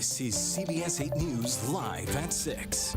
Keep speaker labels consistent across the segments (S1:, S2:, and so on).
S1: This is CBS 8 News Live at 6.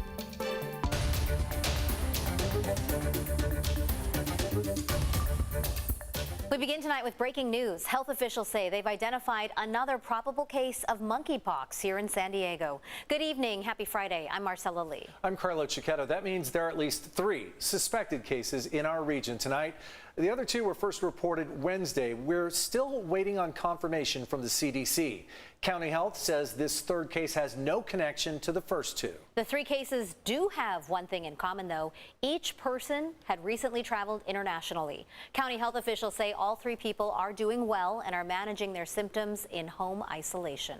S2: We begin tonight with breaking news. Health officials say they've identified another probable case of monkeypox here in San Diego. Good evening. Happy Friday. I'm Marcella Lee.
S3: I'm Carlo Cicchetto. That means there are at least 3 suspected cases in our region tonight. The other 2 were first reported Wednesday. We're still waiting on confirmation from the CDC. County Health says this third case has no connection to the first 2.
S2: The 3 cases do have one thing in common, though. Each person had recently traveled internationally. County health officials say all 3 people are doing well and are managing their symptoms in home isolation.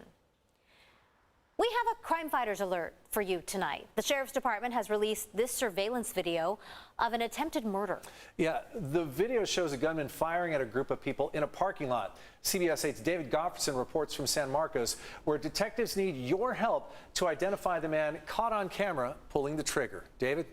S2: We have a crime fighters alert for you tonight. The Sheriff's Department has released this surveillance video of an attempted murder.
S3: Yeah, the video shows a gunman firing at a group of people in a parking lot. CBS 8's David Goffredson reports from San Marcos, where detectives need your help to identify the man caught on camera pulling the trigger. David?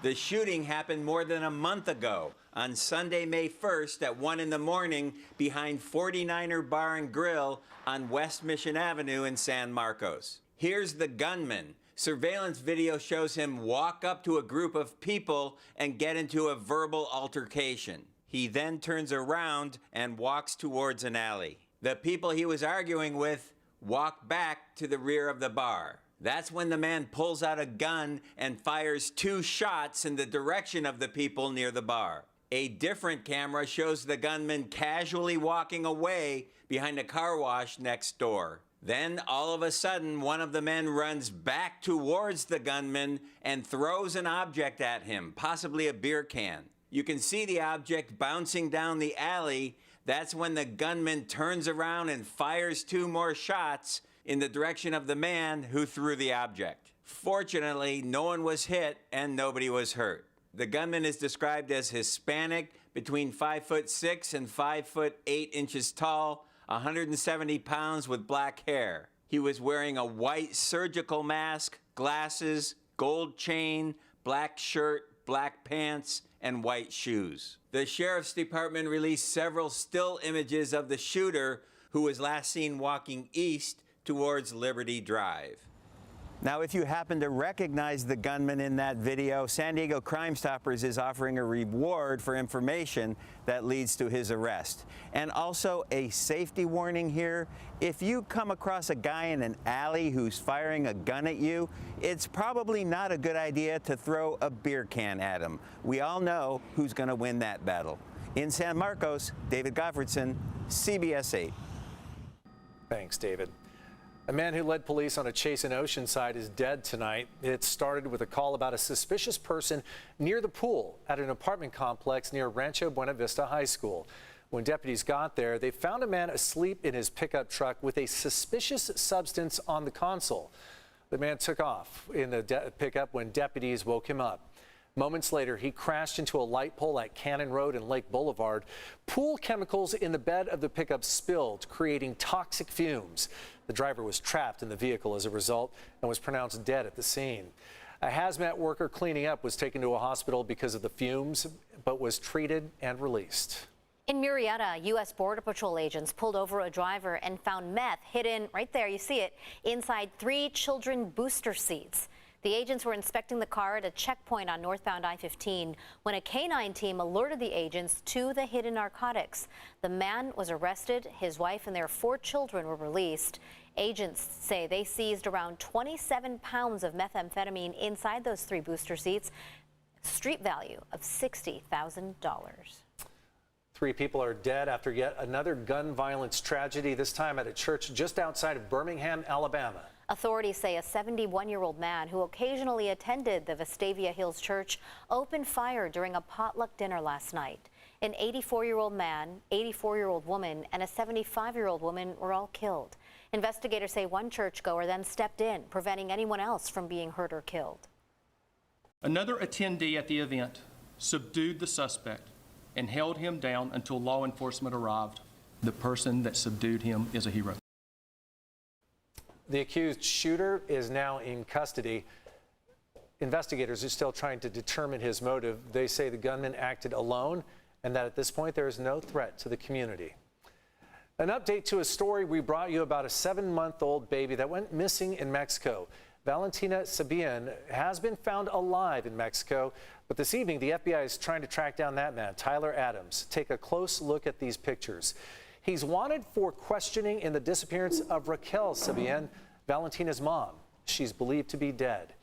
S4: The shooting happened more than a month ago on Sunday, May 1st at 1 in the morning behind 49er Bar and Grill on West Mission Avenue in San Marcos. Here's the gunman. Surveillance video shows him walk up to a group of people and get into a verbal altercation. He then turns around and walks towards an alley. The people he was arguing with walk back to the rear of the bar. That's when the man pulls out a gun and fires 2 shots in the direction of the people near the bar. A different camera shows the gunman casually walking away behind a car wash next door. Then, all of a sudden, one of the men runs back towards the gunman and throws an object at him, possibly a beer can. You can see the object bouncing down the alley. That's when the gunman turns around and fires 2 more shots in the direction of the man who threw the object. Fortunately, no one was hit and nobody was hurt. The gunman is described as Hispanic, between 5'6" and 5'8" tall, 170 pounds with black hair. He was wearing a white surgical mask, glasses, gold chain, black shirt, black pants, and white shoes. The Sheriff's Department released several still images of the shooter, who was last seen walking east towards Liberty Drive. Now, if you happen to recognize the gunman in that video, San Diego Crime Stoppers is offering a reward for information that leads to his arrest. And also a safety warning here. If you come across a guy in an alley who's firing a gun at you, it's probably not a good idea to throw a beer can at him. We all know who's going to win that battle. In San Marcos, David Goffredson, CBS 8.
S3: Thanks, David. A man who led police on a chase in Oceanside is dead tonight. It started with a call about a suspicious person near the pool at an apartment complex near Rancho Buena Vista High School. When deputies got there, they found a man asleep in his pickup truck with a suspicious substance on the console. The man took off in the pickup when deputies woke him up. Moments later, he crashed into a light pole at Cannon Road and Lake Boulevard. Pool chemicals in the bed of the pickup spilled, creating toxic fumes. The driver was trapped in the vehicle as a result and was pronounced dead at the scene. A hazmat worker cleaning up was taken to a hospital because of the fumes, but was treated and released.
S2: In Murrieta, U.S. Border Patrol agents pulled over a driver and found meth hidden, right there, you see it, inside 3 children booster seats. The agents were inspecting the car at a checkpoint on northbound I-15 when a canine team alerted the agents to the hidden narcotics. The man was arrested. His wife and their 4 children were released. Agents say they seized around 27 pounds of methamphetamine inside those 3 booster seats, street value of $60,000.
S3: 3 people are dead after yet another gun violence tragedy, this time at a church just outside of Birmingham, Alabama.
S2: Authorities say a 71-year-old man who occasionally attended the Vestavia Hills Church opened fire during a potluck dinner last night. An 84-year-old man, 84-year-old woman, and a 75-year-old woman were all killed. Investigators say one churchgoer then stepped in, preventing anyone else from being hurt or killed.
S5: Another attendee at the event subdued the suspect and held him down until law enforcement arrived. The person that subdued him is a hero.
S3: The accused shooter is now in custody. Investigators are still trying to determine his motive. They say the gunman acted alone and that at this point there is no threat to the community. An update to a story we brought you about a 7-month-old baby that went missing in Mexico. Valentina Sabian has been found alive in Mexico, but this evening the FBI is trying to track down that man, Tyler Adams. Take a close look at these pictures. He's wanted for questioning in the disappearance of Raquel Sabian, Valentina's mom. She's believed to be dead.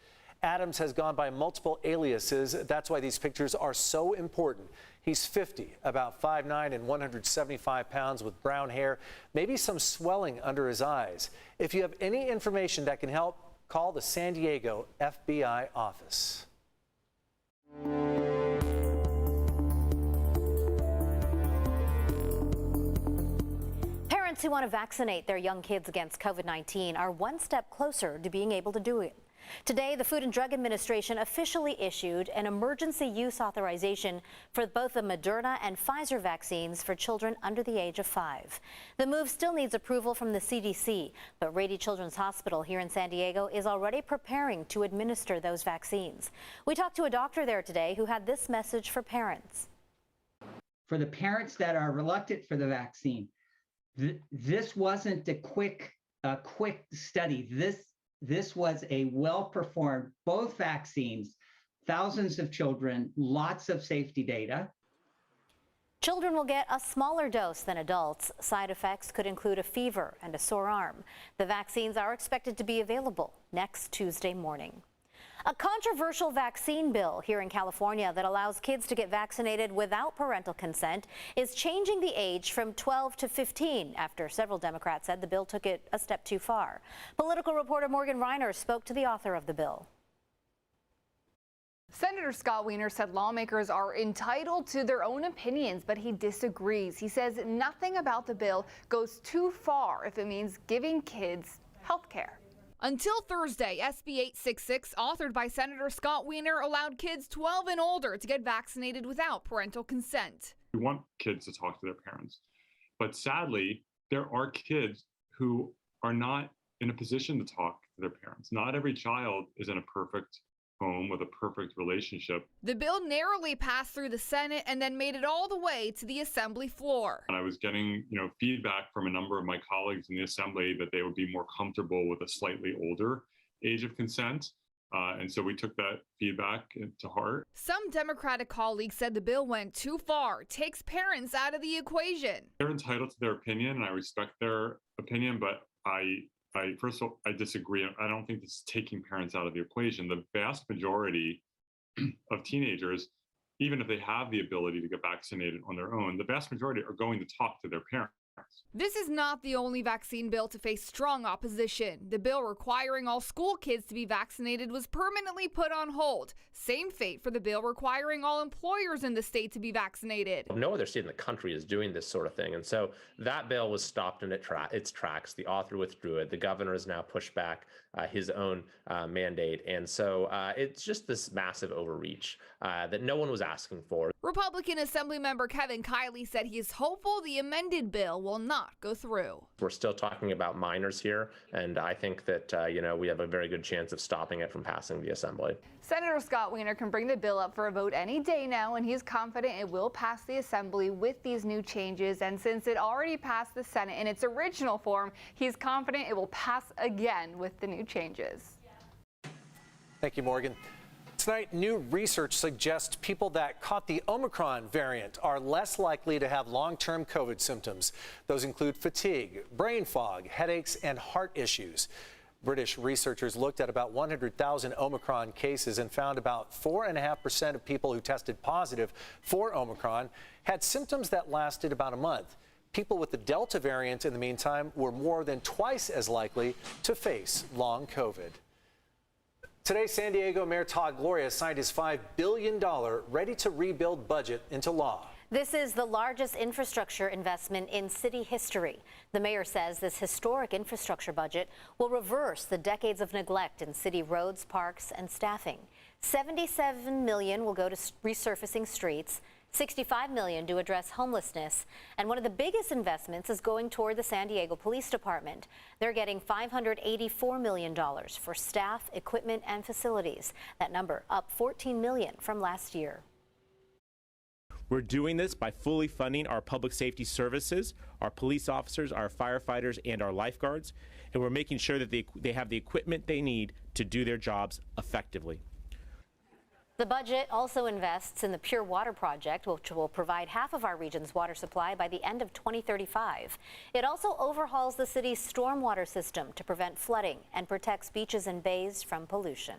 S3: Adams has gone by multiple aliases. That's why these pictures are so important. He's 50, about 5'9" and 175 pounds with brown hair, maybe some swelling under his eyes. If you have any information that can help, call the San Diego FBI office.
S2: Parents who want to vaccinate their young kids against COVID-19 are one step closer to being able to do it. Today, the Food and Drug Administration officially issued an emergency use authorization for both the Moderna and Pfizer vaccines for children under the age of 5. The move still needs approval from the CDC, but Rady Children's Hospital here in San Diego is already preparing to administer those vaccines. We talked to a doctor there today who had this message for parents.
S6: For the parents that are reluctant for the vaccine, this wasn't a quick study. This was a well-performed, both vaccines, thousands of children, lots of safety data.
S2: Children will get a smaller dose than adults. Side effects could include a fever and a sore arm. The vaccines are expected to be available next Tuesday morning. A controversial vaccine bill here in California that allows kids to get vaccinated without parental consent is changing the age from 12 to 15 after several Democrats said the bill took it a step too far. Political reporter Morgan Reiner spoke to the author of the bill.
S7: Senator Scott Wiener said lawmakers are entitled to their own opinions, but he disagrees. He says nothing about the bill goes too far if it means giving kids health care. Until Thursday, SB 866, authored by Senator Scott Wiener, allowed kids 12 and older to get vaccinated without parental consent.
S8: We want kids to talk to their parents, but sadly, there are kids who are not in a position to talk to their parents. Not every child is in a perfect home with a perfect relationship.
S7: The bill narrowly passed through the Senate and then made it all the way to the Assembly floor.
S8: And I was getting, feedback from a number of my colleagues in the Assembly that they would be more comfortable with a slightly older age of consent. And so we took that feedback to heart. Some Democratic colleagues said the bill went too far, takes parents out of the equation. They're entitled to their opinion, and I respect their opinion, but first of all, I disagree. I don't think this is taking parents out of the equation. The vast majority of teenagers, even if they have the ability to get vaccinated on their own, the vast majority are going to talk to their parents. This is not the only vaccine bill to face strong opposition. The bill requiring all school kids to be vaccinated was permanently put on hold. Same fate for the bill requiring all employers in the state to be vaccinated.
S9: No other state in the country is doing this sort of thing. And so that bill was stopped in its tracks. The author withdrew it. The governor has now pushed back his own mandate. And so it's just this massive overreach that no one was asking for. Republican Assemblymember Kevin Kiley said he is hopeful the amended bill will not go through. We're still talking about minors here, and I think that, we have a very good chance of stopping it from passing the Assembly.
S7: Senator Scott Wiener can bring the bill up for a vote any day now, and he's confident it will pass the Assembly with these new changes. And since it already passed the Senate in its original form, he's confident it will pass again with the new changes.
S3: Thank you, Morgan. Tonight, new research suggests people that caught the Omicron variant are less likely to have long-term COVID symptoms. Those include fatigue, brain fog, headaches, and heart issues. British researchers looked at about 100,000 Omicron cases and found about 4.5% of people who tested positive for Omicron had symptoms that lasted about a month. People with the Delta variant, in the meantime, were more than twice as likely to face long COVID. Today, San Diego Mayor Todd Gloria signed his $5 billion ready-to-rebuild budget into law.
S2: This is the largest infrastructure investment in city history. The mayor says this historic infrastructure budget will reverse the decades of neglect in city roads, parks, and staffing. $77 million will go to resurfacing streets, $65 million to address homelessness, and one of the biggest investments is going toward the San Diego Police Department. They're getting $584 million for staff, equipment, and facilities. That number up $14 million from last year.
S10: We're doing this by fully funding our public safety services, our police officers, our firefighters, and our lifeguards, and we're making sure that they have the equipment they need to do their jobs effectively.
S2: The budget also invests in the Pure Water Project, which will provide half of our region's water supply by the end of 2035. It also overhauls the city's stormwater system to prevent flooding and protects beaches and bays from pollution.